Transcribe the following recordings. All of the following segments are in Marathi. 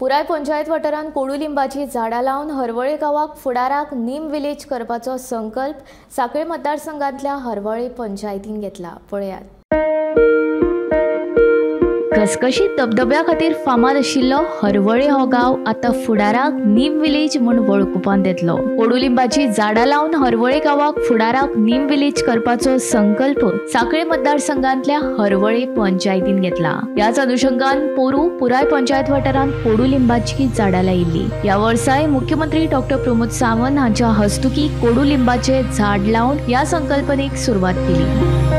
पुराय पंचायत वाठारांत कोडुलिंबाची झाडां लावन हरवळे गांवाक फुडाराक नीम विलेज करपाचो संकल्प सांखळे मतदारसंघांतल्या हरवळे पंचायतीन घेतला। पळयात। घसघशीत धबधब्या खातीर फामाद आशिल्लो हरवळे हो गांव आतां फुडाराक नीम विलेज म्हूण वळखुपांत येतलो। कोडुलिंबाची झाडां लावन हरवळे गांवाक फुडाराक नीम विलेज करपाचो संकल्प सांखळे मतदारसंघांतल्या हरवळे पंचायतीन घेतला। ह्याच अनुषंगान पोरू पुराय पंचायत वाठारांत कोडुलिंबाची झाडां लायिल्ली। ह्या वर्साय मुख्यमंत्री डॉ. प्रमोद सावंत हांच्या हस्तुकी कोडुलिंबाचे झाड लावन ह्या संकल्पनेक सुरवात केली।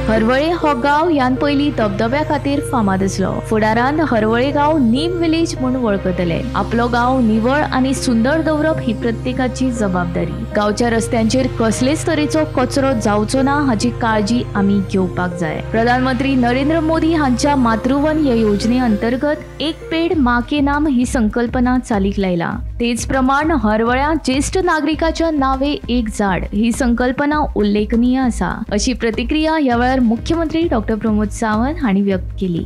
हरवळे हो गांव ह्यान पयलीं धबधब्या खातीर फामाद आसलो। फुडारांत हरवळे गांव नीम विलेज म्हूण वळखतले। आपलो गांव निवळ आनी सुंदर दवरप ही प्रत्येकाची जबाबदारी। गांवच्या रस्त्यांचेर कसलेच तरेचो कचरो जावचो ना हाची काळजी आमी घेवपाक जाय। प्रधानमंत्री नरेंद्र मोदी हांच्या मातृवन ह्या योजने अंतर्गत एक पेड़ माँ के नाम ही संकल्पना चालीक लायला। तेच प्रमाण हरवळ्या ज्येष्ठ नागरिकाच्या नावे एक झाड ही संकल्पना उल्लेखनीय आसा, अशी प्रतिक्रिया ह्या वेळार मुख्यमंत्री डॉ. प्रमोद सावंत हांणी व्यक्त केली।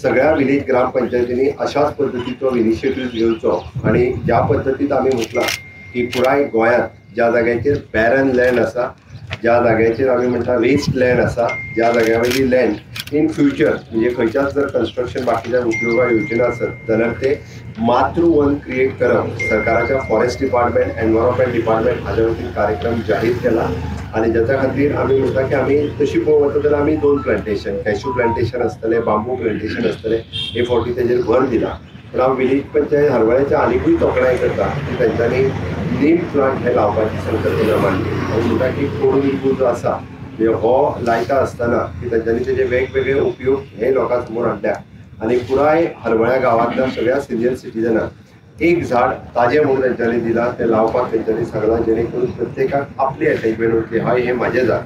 सगळ्या विलेज ग्रामपंचायतींनी अशाच पद्धतीचो इनिशिएटिव्ह घेवचो आणि ज्या पद्धतीत आम्ही म्हटला की पुराय गोंयांत ज्या जाग्याचेर बॅरन लँड आसा, ज्या जाग्याचेर आमी म्हणटा वेस्ट लँड आसा, ज्या जाग्या वयली लँड इन फ्युचर म्हणजे खंयच्याच जर कन्स्ट्रक्शन बाकीच्या उपयोगा येवचे नासत जाल्यार ते मातृवन क्रिएट करप सरकाराच्या फॉरेस्ट डिपार्टमेंट एनवायरमेंट डिपार्टमेंट हाच्या वतीन कार्यक्रम जाहीर केला आणि ज्याच्या खातीर आमी म्हणटा की आमी तशी पळोवंक वता जाल्यार आमी 2 प्लांटेशन कॅश्यू प्लांटेशन आसतले, बांबू प्लांटेशन आसतले, हे फावटी तेजेर भर दिला। पण हांव विलेज पंचायत हरवळ्याच्या आनीकूय तोखणाय करता की तेंच्यांनी नीम प्लांट हे लावपाची संकल्पना मांडली। हांव म्हणटा की कोडुलिंबू जो आसा म्हणजे हो लायता आसतना की तेंच्यांनी तेजे वेगवेगळे उपयोग हे लोकां समोर हाडल्या आणि पुराय हरवळ्या गांवांतल्या सगळ्या सिनियर सिटीजनांक एक झाड ताजें म्हणून तेंच्यांनी दिलां, ते लावपाक तेंच्यांनी सांगलां, जेणे करून प्रत्येकाक आपली अटॅचमेंट उरतली, हय हें म्हाजें झाड,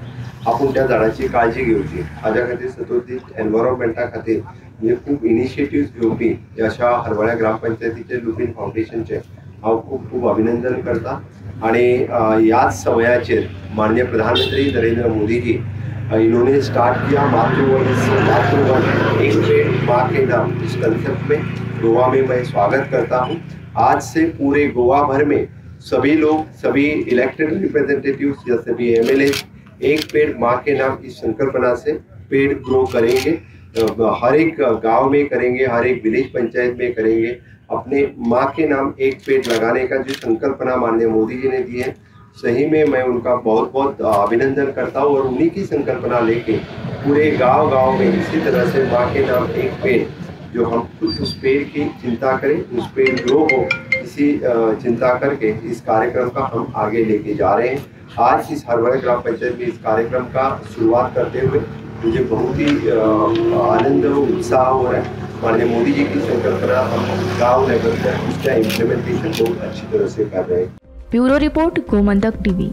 आपूण त्या झाडाची काळजी घेवची। हाज्या खातीर सतत एनवायरमेंटा खातीर म्हणजे खूब इनिशिएटिव्ह घेवपी अशा हरवळ्या ग्रामपंचायतीचे लुपीन फाउंडेशनचे हांव खूब खूब अभिनंदन करता। आणि ह्याच समयाचेर माननीय प्रधानमंत्री नरेंद्र मोदी जी इन्होंने स्टार्ट किया मातृवन एक पेड़ माँ के नाम इस कंसेप्ट में गोवा में मैं स्वागत करता हूँ। आज से पूरे गोवा भर में सभी लोग, सभी इलेक्टेड रिप्रेजेंटेटिव्स या सभी एमएलए एक पेड़ माँ के नाम इस संकल्पना से पेड़ ग्रो करेंगे, हर एक गांव में करेंगे, हर एक विलेज पंचायत में करेंगे। अपने माँ के नाम एक पेड़ लगाने का जो संकल्पना माननीय मोदी जी ने दी है, सही में मैं उनका बहुत बहुत अभिनंदन करता हूँ और उन्हीं की संकल्पना लेके पूरे गांव में इसी तरह से माँ के नाम एक पेड़, जो हम खुद उस पेड़ की चिंता करें, उस पेड़ ग्रो हो, इसी चिंता करके इस कार्यक्रम का हम आगे लेके जा रहे हैं। आज इस हरवळे ग्राम पंचायत में इस कार्यक्रम का शुरुआत करते हुए मुझे बहुत ही आनंद और उत्साह हो रहा है। माननीय मोदी जी की संकल्पना हम गाँव लेवल पर उसका इम्प्लीमेंटेशन बहुत अच्छी तरह से कर रहे हैं। Bureau report Gomantak TV.